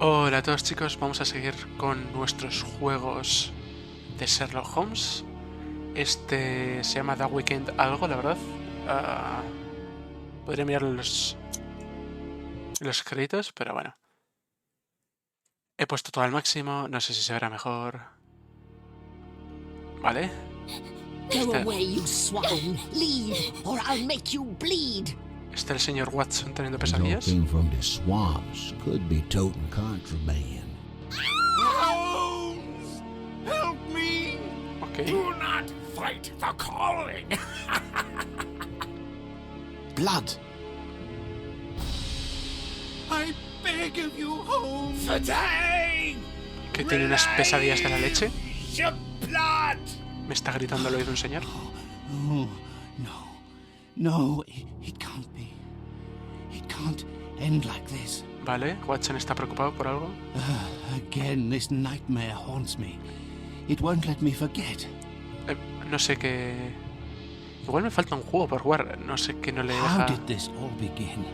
Hola a todos chicos, vamos a seguir con nuestros juegos de Sherlock Holmes. Este se llama The Weekend algo, la verdad. Ah, podría mirar los créditos, pero bueno. He puesto todo al máximo, no sé si se verá mejor. Vale. Go away, you swine! Leave, or I'll make you bleed! Está el señor Watson teniendo pesadillas. Resulting from the swamps could be toting contraband. Holmes! Help me! Ok. Do not fight the calling! Blood! I beg of you, Holmes! Today! Que tiene unas pesadillas de la leche. Your blood! Me está gritando al oído un señor. Oh, no. No, it can't be. It can't end like this. Vale, Watson está preocupado por algo. Again, this nightmare haunts me. It won't let me forget. No sé qué... Igual me falta un juego por jugar. No sé qué no le How deja... did this all begin?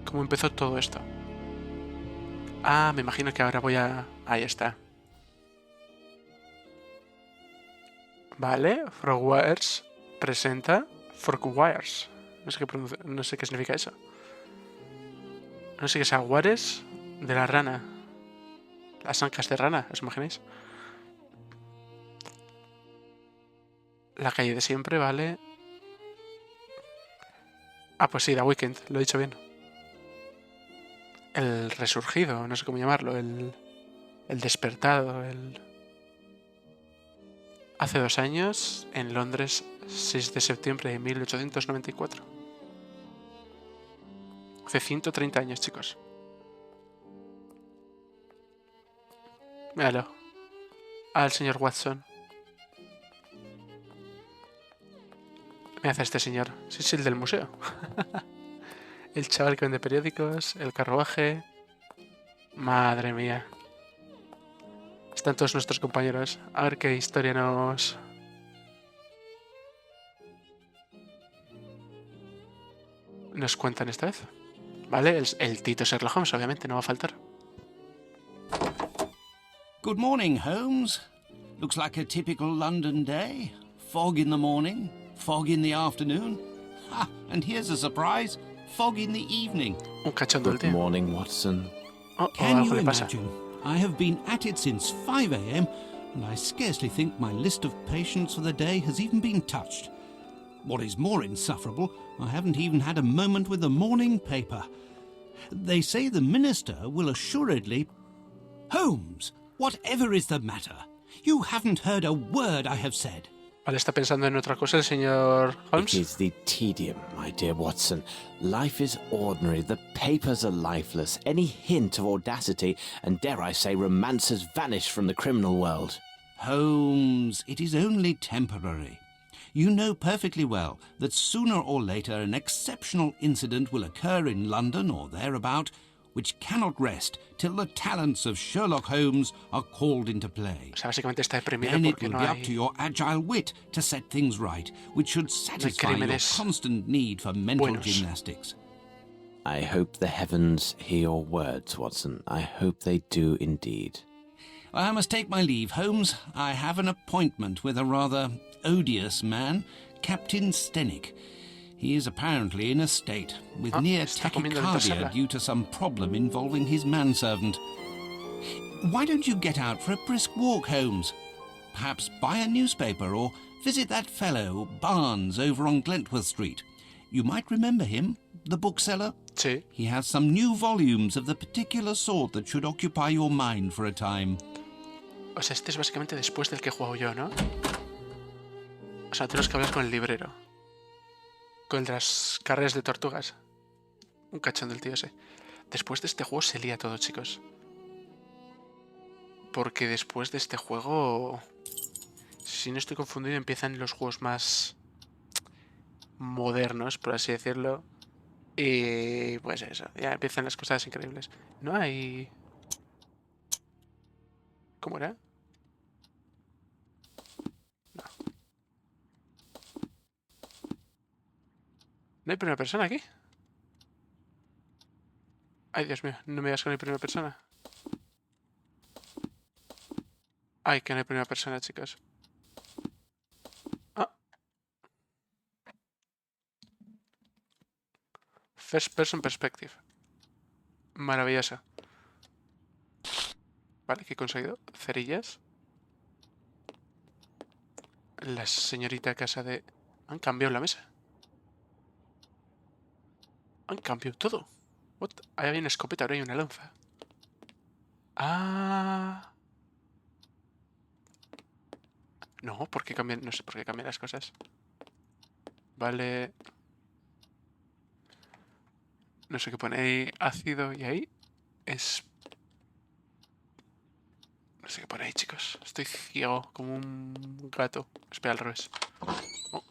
¿Cómo empezó todo esto? Ah, me imagino que ahora voy a... Ahí está. Vale, Frogwares presenta Frogwares. No sé qué significa eso. No sé qué es aguares de la rana. Las ancas de rana, ¿os imagináis? La calle de siempre, vale. Ah, pues sí, The Weekend, lo he dicho bien. El resurgido, no sé cómo llamarlo, el despertado, el... Hace 2 años, en Londres, 6 de septiembre de 1894. Hace 130 años, chicos. Míralo. Al señor Watson. Me hace este señor. Sí, es el del museo. El chaval que vende periódicos, el carruaje. Madre mía. Están todos nuestros compañeros. A ver qué historia nos cuentan esta vez. Vale, el Tito Sherlock Holmes, obviamente, no va a faltar. Good morning, Holmes. Looks like a typical London day. Fog in the morning, fog in the afternoon. Ha, and here's a surprise. Fog in the evening. Un cachondo el Good tío. morning, Watson. Can Algo you le pasa. imagine? I have been at it since 5 a.m. and I scarcely think my list of patients for the day has even been touched. What is more insufferable, I haven't even had a moment with the morning paper. They say the minister will assuredly... Holmes, whatever is the matter? You haven't heard a word I have said. Vale, está pensando en otra cosa el señor It Holmes. is the tedium, my dear Watson. Life is ordinary. The papers are lifeless. Any hint of audacity, and dare I say, romance has vanished from the criminal world. Holmes, it is only temporary. You know perfectly well that sooner or later an exceptional incident will occur in London or thereabout, which cannot rest till the talents of Sherlock Holmes are called into play. O sea, básicamente está deprimido Then it porque will no be up to hay... your agile wit to set things right, which should satisfy your crímenes constant need for mental buenos. gymnastics. I hope the heavens hear your words, Watson. I hope they do indeed. I must take my leave, Holmes. I have an appointment with a rather odious man, Captain Stenick. He is apparently in a state, with near está comiendo dentro de tachycardia sala. due to some problem involving his manservant. Why don't you get out for a brisk walk, Holmes? Perhaps buy a newspaper or visit that fellow, Barnes, over on Glentworth Street. You might remember him, the bookseller. Sí. He has some new volumes of the particular sort that should occupy your mind for a time. O sea, este es básicamente después del que he jugado yo, ¿no? O sea, tenemos que hablar con el librero. Con el de las carreras de tortugas. Un cachondo el tío ese. Después de este juego se lía todo, chicos. Porque después de este juego... Si no estoy confundido, empiezan los juegos más... modernos, por así decirlo. Y pues eso, ya empiezan las cosas increíbles. No hay... ¿Cómo era? ¿No hay primera persona aquí? Ay, Dios mío, no me digas que no hay primera persona. Ay, que no hay primera persona, chicos. Ah, first person perspective. Maravillosa. Vale, ¿qué he conseguido? Cerillas. La señorita casa de... Han cambiado la mesa. Han cambiado todo. What? Ahí hay una escopeta, ahora hay una lanza. Ah... No, ¿por qué cambian? No sé por qué cambian las cosas. Vale. No sé qué pone ahí. Ácido y ahí. Es... No sé qué pone ahí, chicos. Estoy ciego como un gato. Espera, al revés. Oh.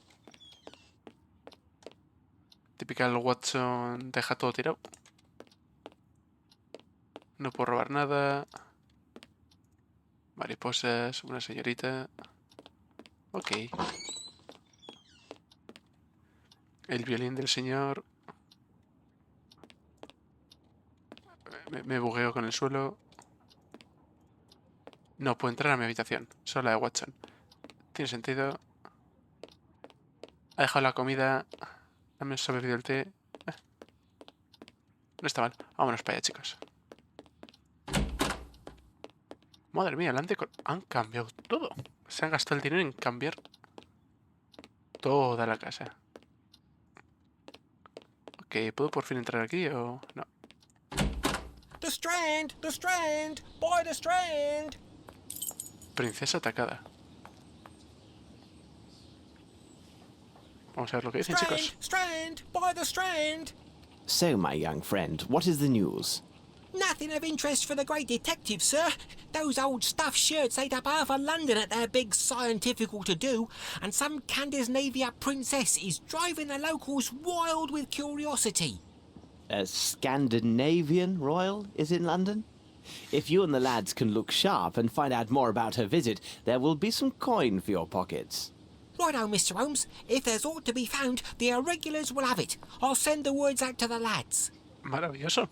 Typical Watson deja todo tirado. No puedo robar nada. Mariposas, una señorita. Ok. El violín del señor. Me bugueo con el suelo. No puedo entrar a mi habitación. Solo la de Watson. Tiene sentido. Ha dejado la comida. Me ha bebido el té. No está mal. Vámonos para allá, chicos. Madre mía, han cambiado todo. Se han gastado el dinero en cambiar toda la casa. Ok, ¿puedo por fin entrar aquí o no? The Strand! The Strand! By the Strand! Princesa atacada. Vamos a ver lo que dicen, Strand! chicos. Strand! By the Strand! So, my young friend, what is the news? Nothing of interest for the great detective, sir. Those old stuffed shirts ate up half of London at their big scientifical to-do, and some Scandinavia princess is driving the locals wild with curiosity. A Scandinavian royal is in London? If you and the lads can look sharp and find out more about her visit, there will be some coin for your pockets. Righto, Mr. Holmes. If there's aught to be found, the irregulars will have it. I'll send the words out to the lads. Maravilloso.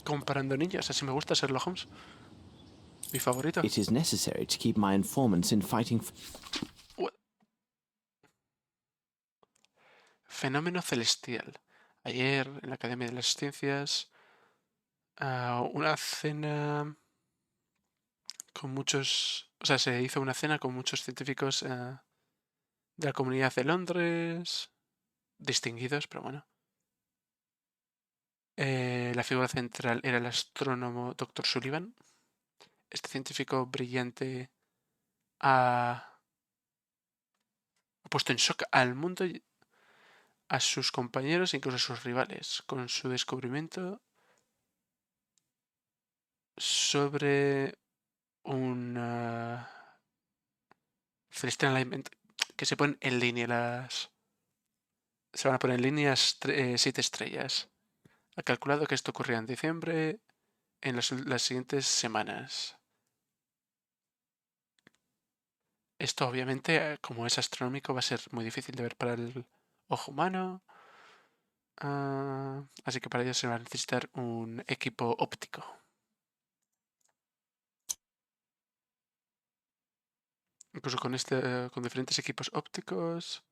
Comparando niños, así me gusta Sherlock Holmes. Mi favorito. It is necessary to keep my informants in fighting. What? Fenómeno celestial. Ayer en la Academia de las Ciencias, una cena con muchos... O sea, se hizo una cena con muchos científicos de la Comunidad de Londres, distinguidos, pero bueno. La figura central era el astrónomo Dr. Sullivan. Este científico brillante ha puesto en shock al mundo, a sus compañeros e incluso a sus rivales con su descubrimiento sobre un celestial alignment que se ponen en línea se van a poner en línea 7 estrellas. Ha calculado que esto ocurrirá en diciembre en las siguientes semanas. Esto obviamente, como es astronómico, va a ser muy difícil de ver para el ojo humano. Así que para ello se va a necesitar un equipo óptico. Incluso con diferentes equipos ópticos.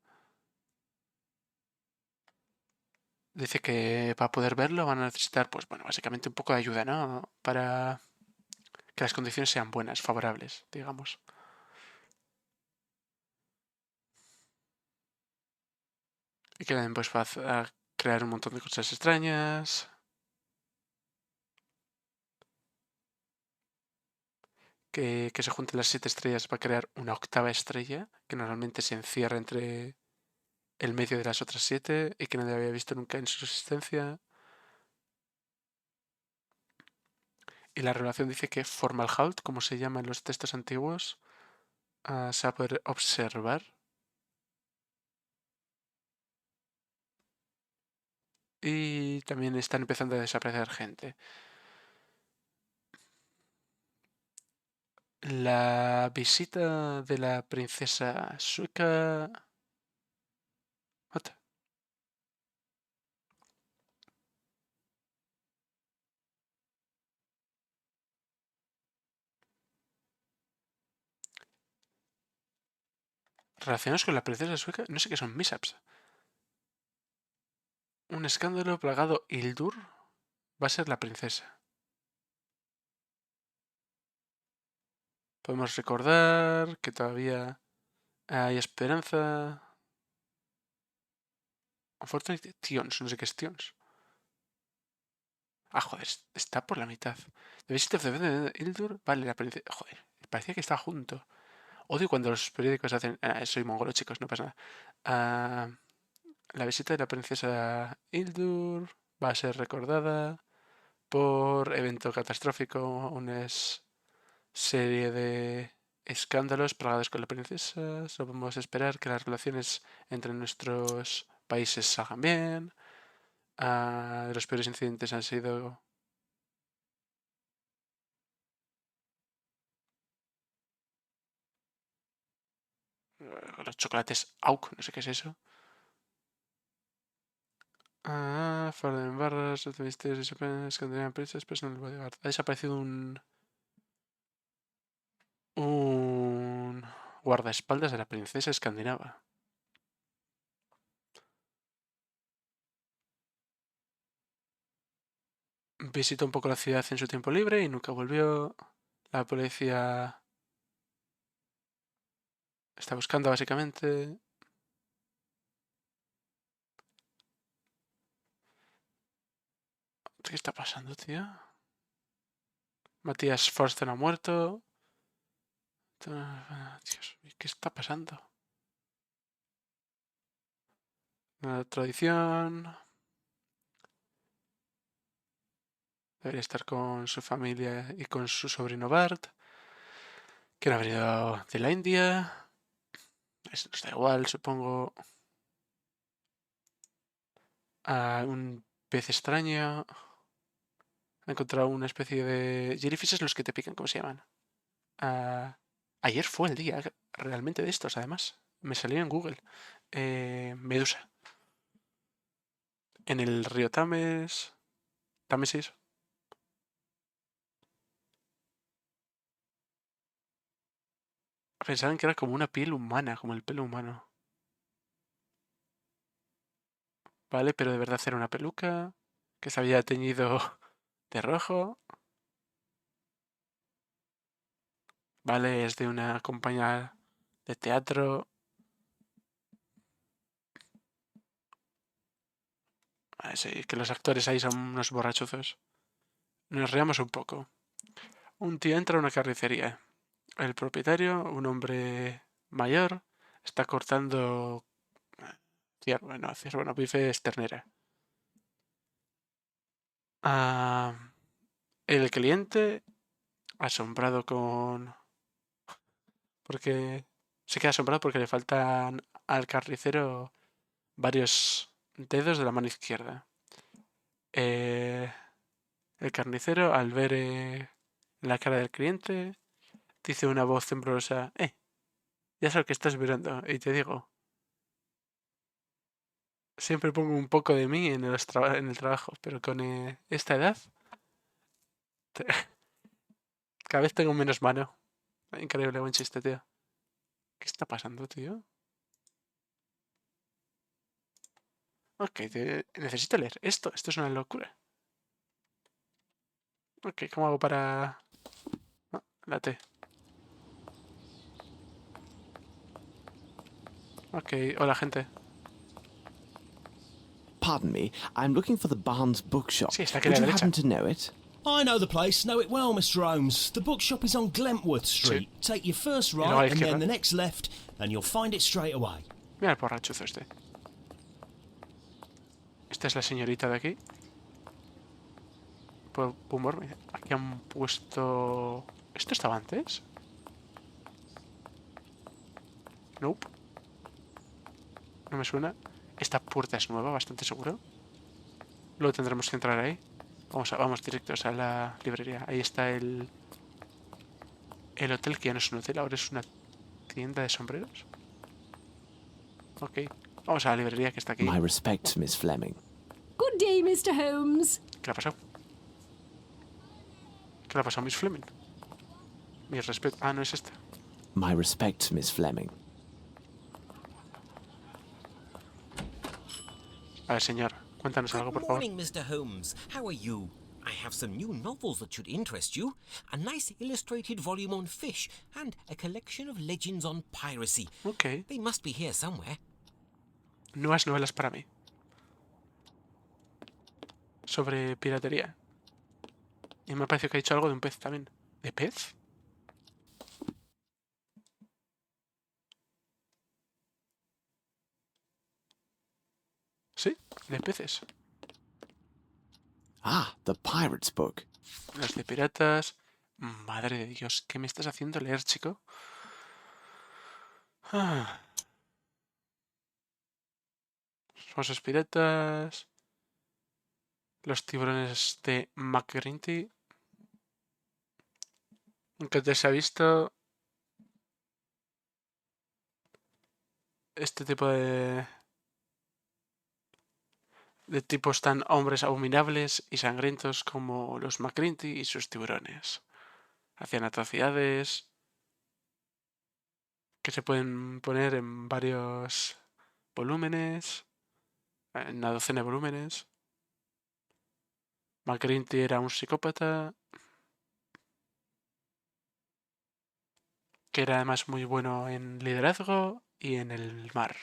Dice que para poder verlo van a necesitar, pues bueno, básicamente un poco de ayuda, ¿no? Para que las condiciones sean buenas, favorables, digamos. Y que también pues va a crear un montón de cosas extrañas. Que se junten las 7 estrellas para crear una octava estrella, que normalmente se encierra entre el medio de las otras 7 y que nadie había visto nunca en su existencia. Y la revelación dice que Formalhaut, como se llama en los textos antiguos, se va a poder observar. Y también están empezando a desaparecer gente. La visita de la princesa sueca... What? Relacionados con la princesa sueca, no sé qué son mishaps. Un escándalo plagado Hildur va a ser la princesa. Podemos recordar que todavía hay esperanza. Unfortunately, Tions, no sé qué es Tions. Ah, joder, está por la mitad. The Visit of the Hildur, vale, la princesa. Joder, parecía que estaba junto. Odio cuando los periódicos hacen. Soy mongolo, chicos, no pasa nada. La visita de la princesa Hildur va a ser recordada por evento catastrófico, una serie de escándalos plagados con la princesa. Solo podemos esperar que las relaciones entre nuestros países salgan bien. Los peores incidentes han sido los chocolates AUK, no sé qué es eso. Forden Barras, Misterios Scandinavian Princess, Personal Bodyguard. Ha desaparecido un guardaespaldas de la princesa escandinava. Visitó un poco la ciudad en su tiempo libre y nunca volvió. La policía está buscando básicamente. ¿Qué está pasando, tío? Matías Forsten ha muerto. Dios, ¿qué está pasando? La tradición. Debería estar con su familia y con su sobrino Bart, que no ha venido de la India. Eso nos da igual, supongo. Un pez extraño. Ha encontrado una especie de jellyfishes, los que te pican, ¿cómo se llaman? Ayer fue el día realmente de estos, además. Me salió en Google. Medusa. En el río Támesis. Pensaban que era como una piel humana, como el pelo humano. Vale, pero de verdad era una peluca que se había teñido de rojo. Vale, es de una compañía de teatro. Sí, que los actores ahí son unos borrachuzos. Nos reamos un poco. Un tío entra a una carnicería. El propietario, un hombre mayor, está cortando ciervo, no, bife es ternera. El cliente, asombrado porque se queda asombrado porque le faltan al carnicero varios dedos de la mano izquierda. El carnicero, al ver la cara del cliente, dice una voz temblorosa: ya sé lo que estás mirando, y te digo, siempre pongo un poco de mí en el trabajo, pero con esta edad, cada vez tengo menos mano. Increíble, buen chiste, tío. ¿Qué está pasando, tío? Ok, necesito leer esto. Esto es una locura. Ok, ¿cómo hago para...? La T. Ok, hola, gente. Pardon me, I'm looking for the Barnes bookshop. Sí, está aquí a Would la you derecha. happen to know it? I know the place, know it well, Mr. Holmes. The bookshop is on Glentworth Street. Take your first luego a la right and izquierda. then the next left, and you'll find it straight away. Mira el borrachuzo este. Esta es la señorita de aquí. Por humor, aquí han puesto... ¿Esto estaba antes? Nope. No me suena. Esta puerta es nueva, bastante seguro. Luego tendremos que entrar ahí. Vamos directos a la librería. Ahí está el hotel, que ya no es un hotel, ahora es una tienda de sombreros. Ok. Vamos a la librería que está aquí. My respects, Miss Fleming. Good day, Mr. Holmes. ¿Qué le ha pasado? ¿Qué le ha pasado a Miss Fleming? Mi respeto. No es esta. My respects, Miss Fleming. A ver, señor, cuéntanos algo, Good por favor. morning, Mr. Holmes. How are you? I have some new novels that should interest you. A nice illustrated volume on fish and a collection of legends on piracy. Ok. They must be here somewhere. Nuevas novelas para mí. Sobre piratería. Y me ha parecido que ha dicho algo de un pez también. ¿De pez? Sí, de peces. Ah, the pirate's book. Los de piratas. Madre de Dios, ¿qué me estás haciendo leer, chico? Ah. Famosos piratas. Los tiburones de McGrinty. Nunca te se ha visto este tipo de tipos tan hombres abominables y sangrientos como los McGrinty y sus tiburones. Hacían atrocidades que se pueden poner en varios volúmenes, en una docena de volúmenes. McGrinty era un psicópata que era además muy bueno en liderazgo y en el mar.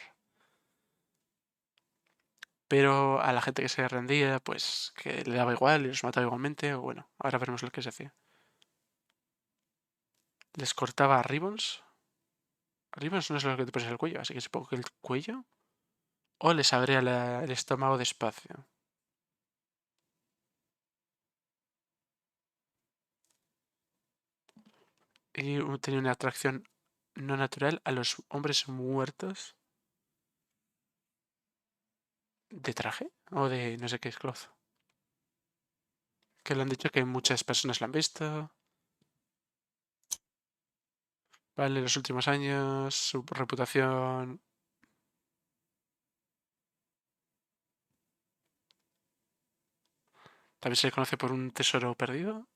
Pero a la gente que se rendía, pues que le daba igual y los mataba igualmente, o bueno, ahora veremos lo que se hacía. Les cortaba ribbons. Ribbons no es lo que te pones en el cuello, así que supongo que el cuello. O les abría el estómago despacio. Y tenía una atracción no natural a los hombres muertos. ¿De traje? O de no sé qué es cloth. Que le han dicho que muchas personas lo han visto. Vale, los últimos años, su reputación. También se le conoce por un tesoro perdido.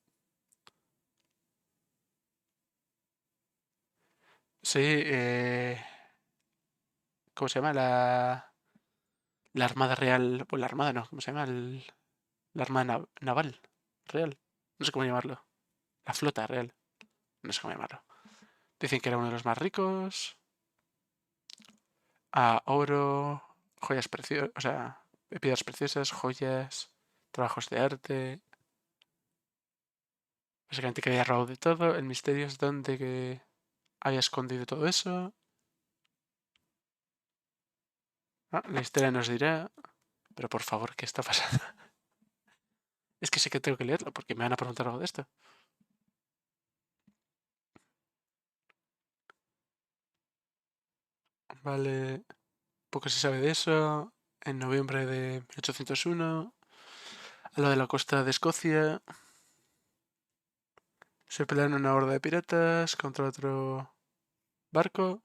Sí, ¿cómo se llama? La Armada Real. Pues la Armada no, ¿cómo se llama? La Armada Naval Real. No sé cómo llamarlo. La Flota Real. No sé cómo llamarlo. Dicen que era uno de los más ricos. A oro, joyas preciosas, o sea, piedras preciosas, joyas, trabajos de arte. Básicamente que había robado de todo. El misterio es dónde que había escondido todo eso. Ah, la historia nos dirá. Pero por favor, ¿qué está pasando? Es que sé que tengo que leerlo porque me van a preguntar algo de esto. Vale, poco se sabe de eso. En noviembre de 1801, a lo de la costa de Escocia, se pelean una horda de piratas contra otro barco.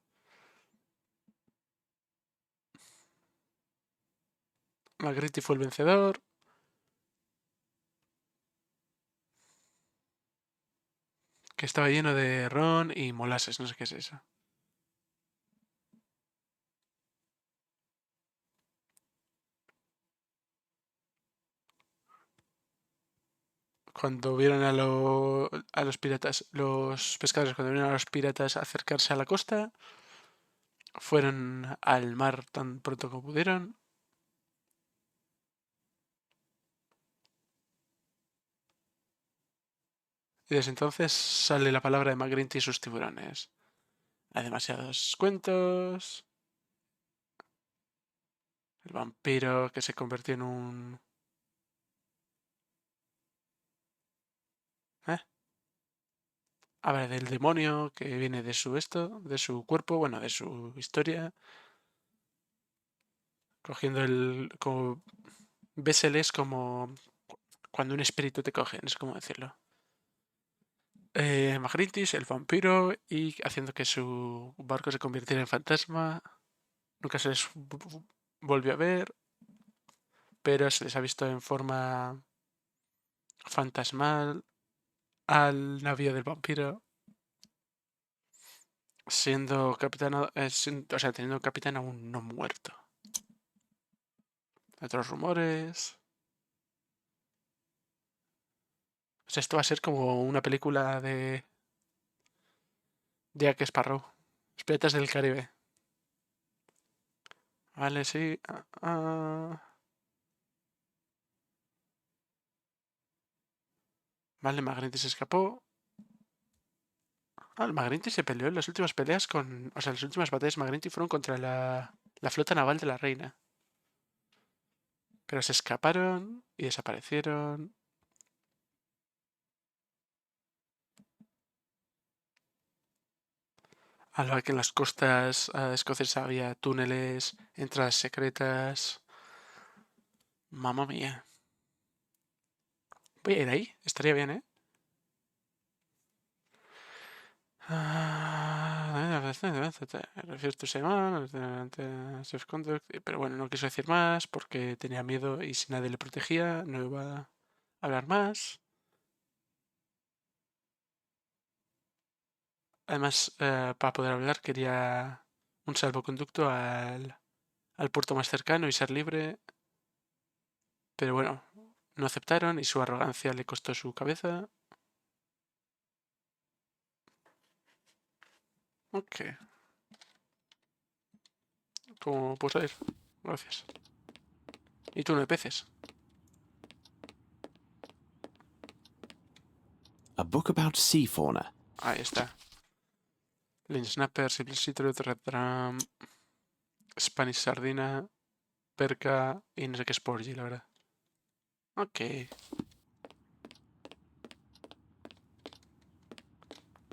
Magritte fue el vencedor. Que estaba lleno de ron y molasses, no sé qué es eso. Cuando vieron a los piratas, los pescadores, cuando vieron a los piratas acercarse a la costa, fueron al mar tan pronto como pudieron. Y desde entonces sale la palabra de Magritte y sus tiburones. Hay demasiados cuentos. El vampiro que se convirtió en un... ¿Eh? Habla del demonio que viene de su de su cuerpo, bueno, de su historia. Cogiendo el... como... Béseles como cuando un espíritu te coge, no sé cómo decirlo. Magritis, el vampiro, y haciendo que su barco se convirtiera en fantasma. Nunca se les volvió a ver, pero se les ha visto en forma fantasmal al navío del vampiro, siendo capitán, o sea, teniendo capitán aún no muerto. Otros rumores. O sea, esto va a ser como una película de Jack Sparrow. Los Piratas del Caribe. Vale, sí. Vale, Magnetti se escapó. El Magnetti se peleó en las últimas peleas con... O sea, las últimas batallas Magnetti fueron contra la flota naval de la reina. Pero se escaparon y desaparecieron. Al igual que en las costas escocesas había túneles, entradas secretas. Mamma mía. Voy a ir ahí, estaría bien, ¿eh? Refieres tu semana, pero bueno, no quiso decir más porque tenía miedo y si nadie le protegía no iba a hablar más. Además, para poder hablar quería un salvoconducto al puerto más cercano y ser libre. Pero bueno, no aceptaron y su arrogancia le costó su cabeza. Ok. ¿Cómo puedo salir? Gracias. Y tú no hay peces. A book about sea fauna. Ahí está. Lynn Snapper, Simple Citrus, Red Drum, Spanish Sardina, Perca y no sé qué es Porgy, la verdad. Ok.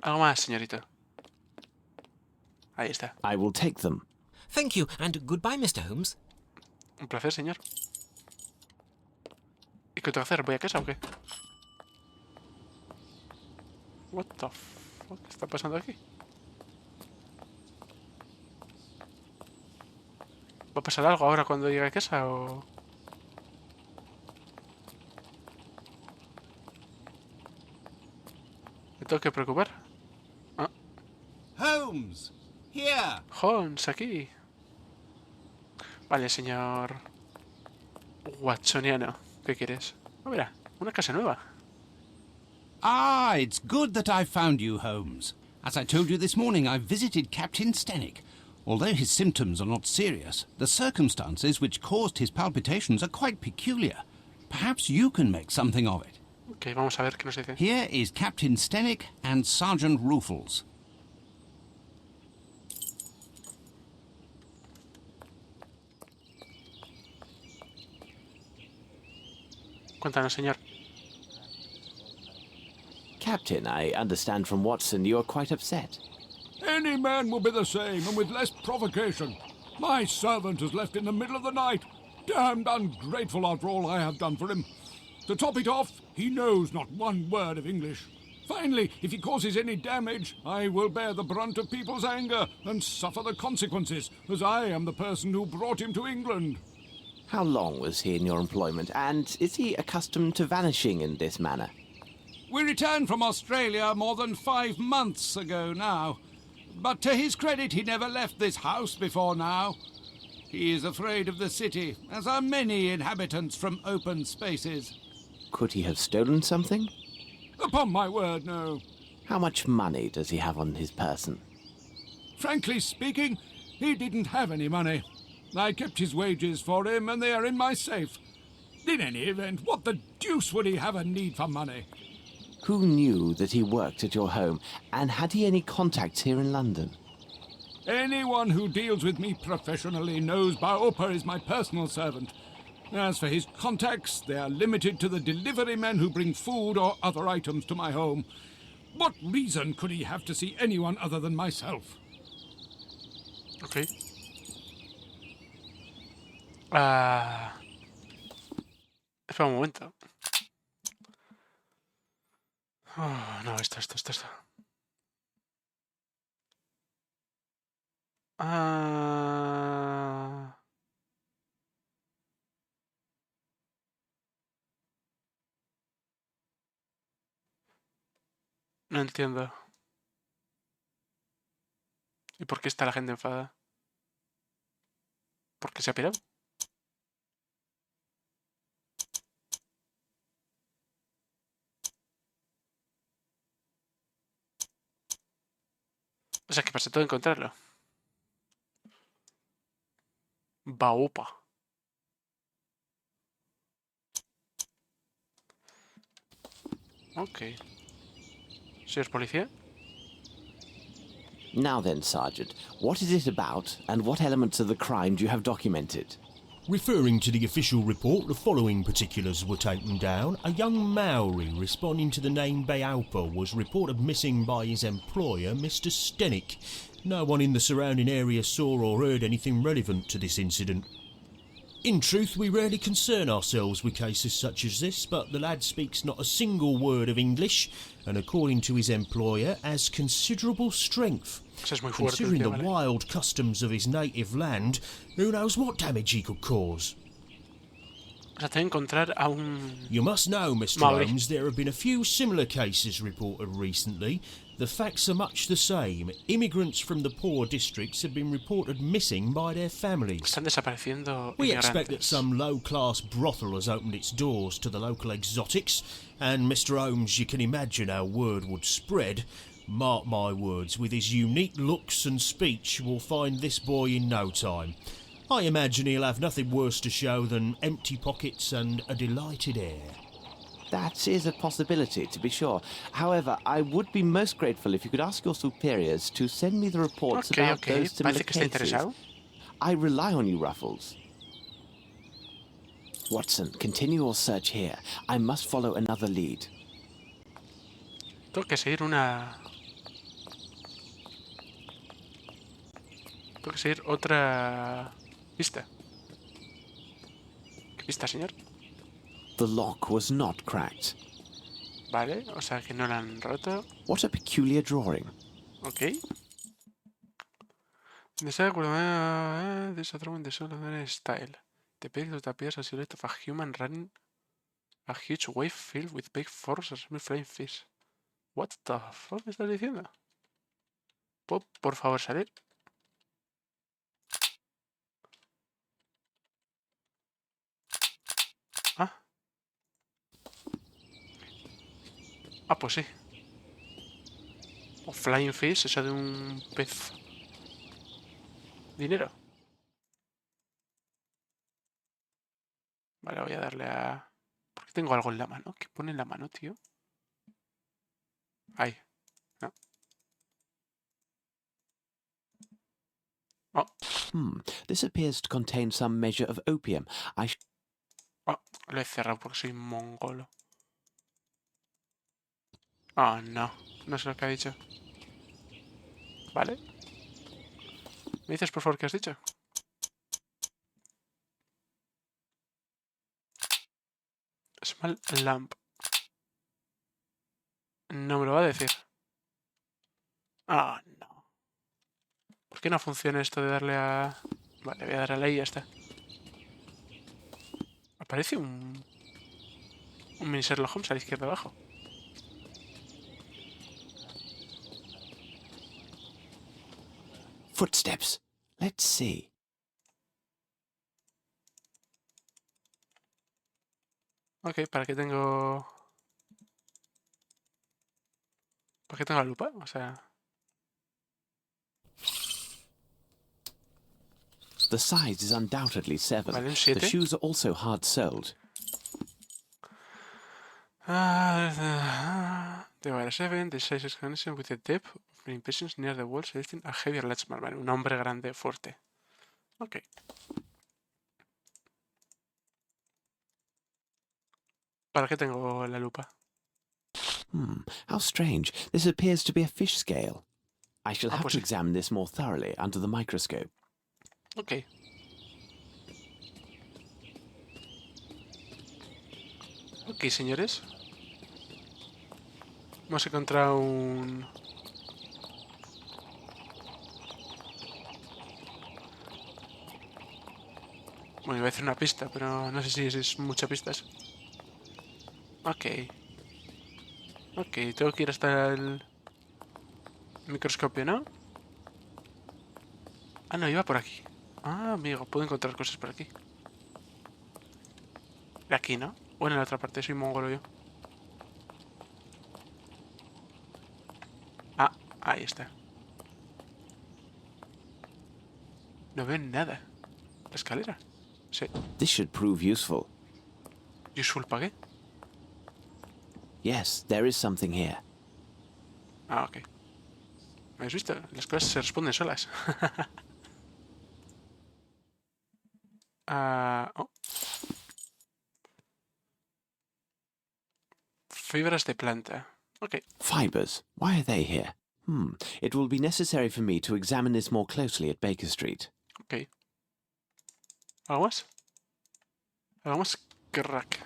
Algo más, señorita. Ahí está. I will take them. Thank you, and goodbye, Mr. Holmes. Un placer, señor. ¿Y qué tengo que hacer? ¿Voy a casa o qué? What the fuck? ¿Qué está pasando aquí? ¿Va a pasar algo ahora cuando llegue a casa o...? ¿Me tengo que preocupar? Ah, Holmes! Here! Holmes, aquí. Vale, señor... Watsoniano. ¿Qué quieres? Oh, mira, una casa nueva. Ah, it's good that I found you, Holmes. As I told you this morning, I visited Captain Stenick. Although his symptoms are not serious, the circumstances which caused his palpitations are quite peculiar. Perhaps you can make something of it. Ok, vamos a ver qué nos dice. Here is Captain Stenick and Sergeant Ruffles. Cuéntanos, señor. Captain, I understand from Watson you are quite upset. Any man will be the same, and with less provocation. My servant is left in the middle of the night. Damned ungrateful after all I have done for him. To top it off, he knows not one word of English. Finally, if he causes any damage, I will bear the brunt of people's anger and suffer the consequences, as I am the person who brought him to England. How long was he in your employment, and is he accustomed to vanishing in this manner? We returned from Australia more than 5 months ago now. But to his credit, he never left this house before now. He is afraid of the city, as are many inhabitants from open spaces. Could he have stolen something? Upon my word, no. How much money does he have on his person? Frankly speaking, he didn't have any money. I kept his wages for him, and they are in my safe. In any event, what the deuce would he have a need for money? Who knew that he worked at your home, and had he any contacts here in London? Anyone who deals with me professionally knows Baopa is my personal servant. As for his contacts, they are limited to the delivery men who bring food or other items to my home. What reason could he have to see anyone other than myself? Ok. Espera un momento. Oh, no, esto. Ah, no entiendo. ¿Y por qué está la gente enfadada? ¿Por qué se ha pirado? O sea, que pasa todo encontrarlo. Baopa. Ok. Señor policía. Now then, Sergeant, what is it about, and what elements of the crime do you have documented? Referring to the official report, the following particulars were taken down. A young Maori responding to the name Bayaupa was reported missing by his employer, Mr. Stenick. No one in the surrounding area saw or heard anything relevant to this incident. In truth, we rarely concern ourselves with cases such as this, but the lad speaks not a single word of English, and according to his employer, has considerable strength. Eso es muy fuerte. Considering the Vale. wild customs of his native land, who knows what damage he could cause? O sea, tengo que encontrar a un... You must know, Mr. Maori. Holmes, there have been a few similar cases reported recently. The facts are much the same. Immigrants from the poor districts have been reported missing by their families. Están desapareciendo We expect that inmigrantes. some low-class brothel has opened its doors to the local exotics, and Mr. Holmes, you can imagine how word would spread. Mark my words, with his unique looks and speech, we'll find this boy in no time. I imagine he'll have nothing worse to show than empty pockets and a delighted air. That is a possibility, to be sure. However, I would be most grateful if you could ask your superiors to send me the reports Ok, about ok. those similar Parece que está cases. interesado. I rely on you, Ruffles. Watson, continue your search here. I must follow another lead. Tengo que seguir una... Tengo que seguir otra pista. ¿Qué pista, señor? The lock was not cracked. Vale, o sea que no la han roto. What a peculiar drawing. Ok. Desire with this other one, the solo style. The picture appears a silhouette of a human running a huge wave filled with big forces and flying fish. What the fuck me estás diciendo? ¿Puedo, por favor, salir? Ah. Ah, pues sí. O flying fish, eso de un pez. Dinero. Vale, voy a darle a... ¿Por qué tengo algo en la mano? ¿Qué pone en la mano, tío? Ahí. No. Oh, This appears to contain some measure of opium. oh, lo he cerrado porque soy mongolo. Oh, no. No sé lo que ha dicho. Vale. ¿Me dices, por favor, qué has dicho? Small lamp. No me lo va a decir. Ah, no. ¿Por qué no funciona esto de darle a...? Vale, voy a darle a la y ya está. Aparece un mini Sherlock Holmes a la izquierda abajo. Footsteps. Let's see. Ok, ¿para qué tengo...? ¿Para qué tengo la lupa? O sea... The size is undoubtedly 7. Vale, un The 7. shoes are also hard-soled. There were 7. The size is consistent with the depth of the impressions near the wall, suggesting a heavier latchman. Vale, un hombre grande, fuerte. Ok. ¿Para qué tengo la lupa? How strange. This appears to be a fish scale. I shall have pues to sí. examine this more thoroughly under the microscope. Ok. Ok, señores. Hemos encontrado un... Bueno, iba a decir una pista, pero no sé si es mucha pistas. Ok. Ok, tengo que ir hasta el microscopio, ¿no? Ah, no, iba por aquí. Ah, amigo, puedo encontrar cosas por aquí. De aquí, ¿no? O en la otra parte, soy mongolo yo. Ah, ahí está. No veo nada. ¿La escalera? Sí. This should prove useful. ¿Useful para qué? Yes, there is something here. Ah, ok. ¿Me has visto? Las cosas se responden solas. Oh. Fibras de planta. Ok. Fibres. Why are they here? It will be necessary for me to examine this more closely at Baker Street. Ok. ¿Algo más? Algo más, crack.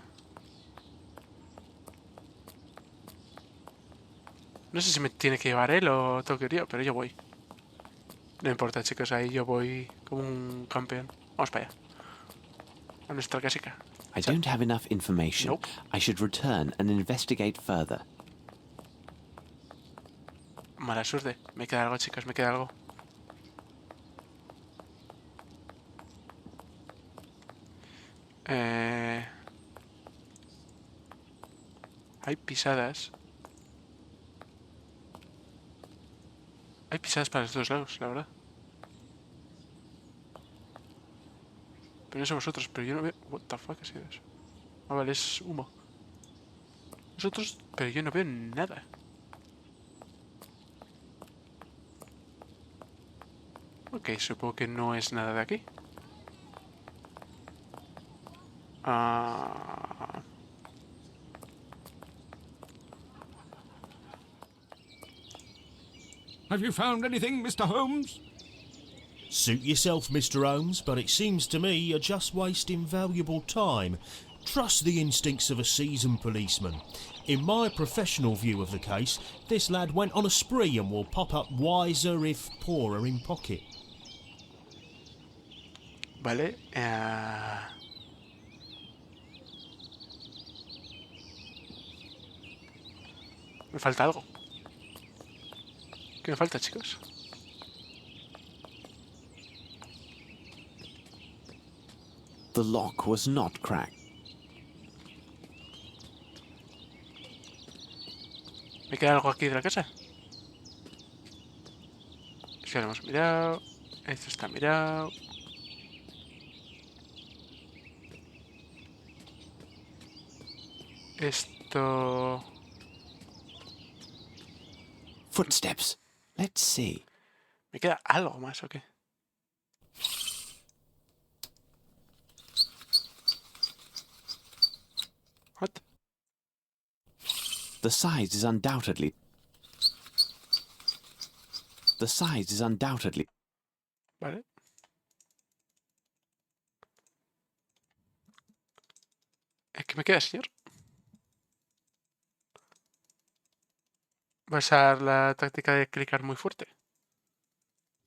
No sé si me tiene que llevar él o tengo que ir yo, pero yo voy. No importa, chicos, ahí yo voy como un campeón. Vamos para allá. A nuestra casica. I don't have enough information. Nope. I should return and investigate further. Mala suerte. Me queda algo, chicos, me queda algo. Hay pisadas. Hay pisadas para los dos lados, la verdad. Pero no sé vosotros, pero yo no veo... What the fuck ha sido eso? Ah, vale, es humo. Vosotros, pero yo no veo nada. Ok, supongo que no es nada de aquí. Have you found anything, Mr. Holmes? Suit yourself, Mr. Holmes, but it seems to me you're just wasting valuable time. Trust the instincts of a seasoned policeman. In my professional view of the case, this lad went on a spree and will pop up wiser if poorer in pocket. Vale. Me falta algo. ¿Qué me falta, chicos? The lock was not cracked. ¿Me queda algo aquí de la casa? Ya lo hemos mirado. Esto está mirado. Esto... Footsteps. Let's see. ¿Me queda algo más o qué? What? The size is undoubtedly... The size is undoubtedly... Vale. ¿Qué me queda, señor? ¿Va a usar la táctica de clicar muy fuerte?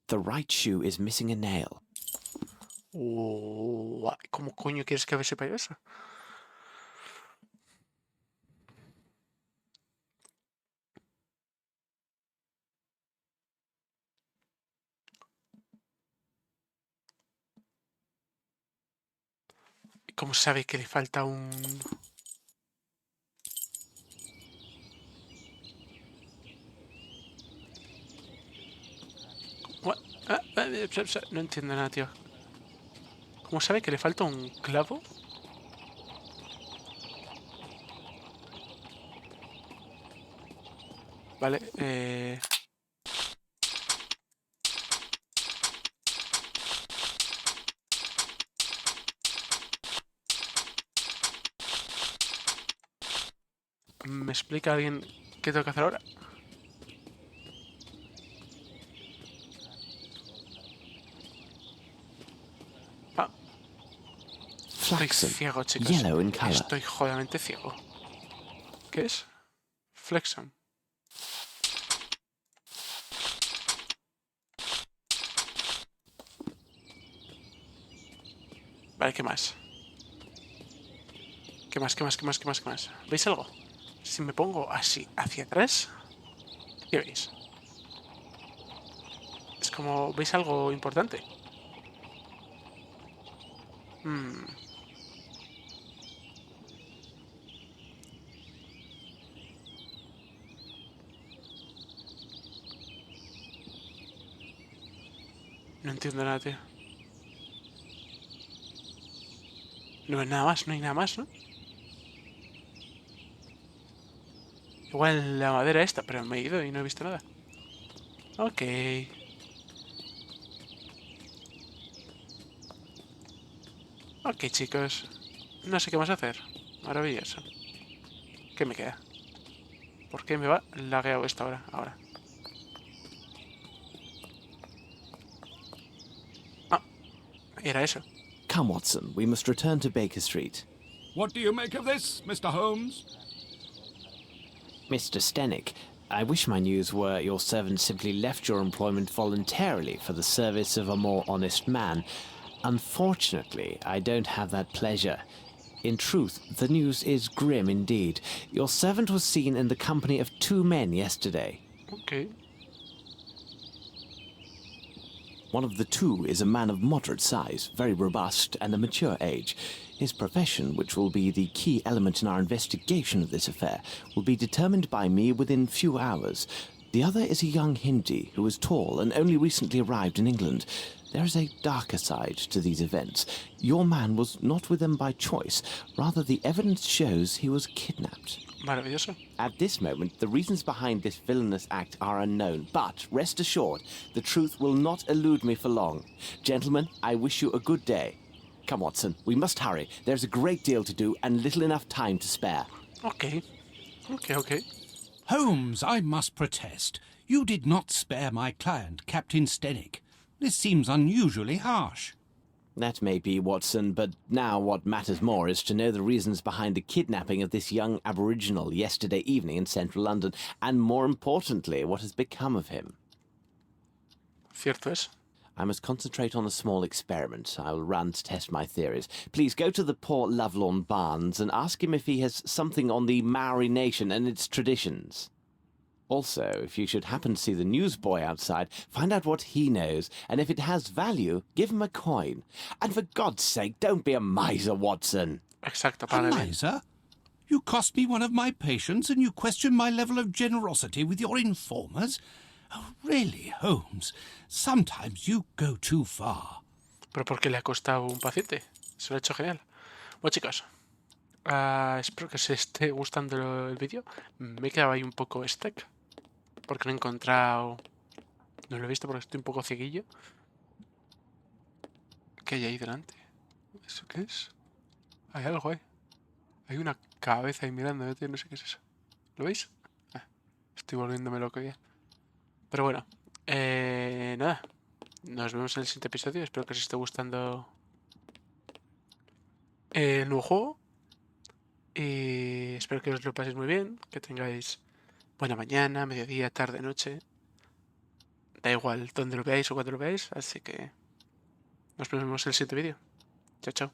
The right shoe is missing a nail. ¿Cómo coño quieres que sepa yo eso? ¿Cómo sabe que le falta un...? No entiendo nada, tío. ¿Cómo sabe que le falta un clavo? Vale, ¿me explica alguien qué tengo que hacer ahora? Estoy Flaxen. ciego, chicos. Yellow in color. Estoy jodidamente ciego. ¿Qué es? Flexon. Vale, ¿qué más? ¿Qué más? ¿Qué más? ¿Qué más? ¿Qué más? ¿Qué más? ¿Veis algo? Si me pongo así hacia atrás, ¿qué veis? Es como... ¿Veis algo importante? No entiendo nada, tío. No hay nada más, no hay nada más, ¿no? Igual la madera esta, pero me he ido y no he visto nada. Ok. Ok, chicos. No sé qué más hacer. Maravilloso. ¿Qué me queda? ¿Por qué me va lagueado esto ahora? Ah, era eso. Come, Watson, we must return to Baker Street. What do you make of this, Mr. Holmes? Mr. Stenick, I wish my news were your servant simply left your employment voluntarily for the service of a more honest man. Unfortunately, I don't have that pleasure. In truth, the news is grim indeed. Your servant was seen in the company of 2 men yesterday. Ok. One of the 2 is a man of moderate size, very robust, and a mature age. His profession, which will be the key element in our investigation of this affair, will be determined by me within few hours. The other is a young Hindi who is tall and only recently arrived in England. There is a darker side to these events. Your man was not with them by choice. Rather, the evidence shows he was kidnapped. Maravilloso. At this moment, the reasons behind this villainous act are unknown, but rest assured, the truth will not elude me for long. Gentlemen, I wish you a good day. Come, Watson, we must hurry. There's a great deal to do and little enough time to spare. Ok. Holmes, I must protest. You did not spare my client, Captain Stenick. This seems unusually harsh. That may be, Watson, but now what matters more is to know the reasons behind the kidnapping of this young aboriginal yesterday evening in central London, and more importantly, what has become of him. Cierto es. I must concentrate on a small experiment I will run to test my theories. Please go to the poor Lovelorn Barnes and ask him if he has something on the Maori nation and its traditions. Also, if you should happen to see the newsboy outside, find out what he knows, and if it has value, give him a coin. And for God's sake, don't be a miser, Watson. Exacto, A para bien. miser? You cost me one of my patients, and you question my level of generosity with your informers? Oh, really, Holmes, sometimes you go too far. Pero ¿por qué le ha costado un paciente? Se lo ha hecho genial. Bueno, chicos. Espero que os esté gustando el vídeo. Me he quedado ahí un poco stuck. Porque no he encontrado... No lo he visto porque estoy un poco cieguillo. ¿Qué hay ahí delante? ¿Eso qué es? Hay algo ahí. Hay una cabeza ahí mirando, tío. No sé qué es eso. ¿Lo veis? Estoy volviéndome loco ya. Pero bueno. Nada. Nos vemos en el siguiente episodio. Espero que os esté gustando el nuevo juego. Y espero que os lo paséis muy bien. Que tengáis buena mañana, mediodía, tarde, noche. Da igual dónde lo veáis o cuándo lo veáis. Así que nos vemos en el siguiente vídeo. Chao, chao.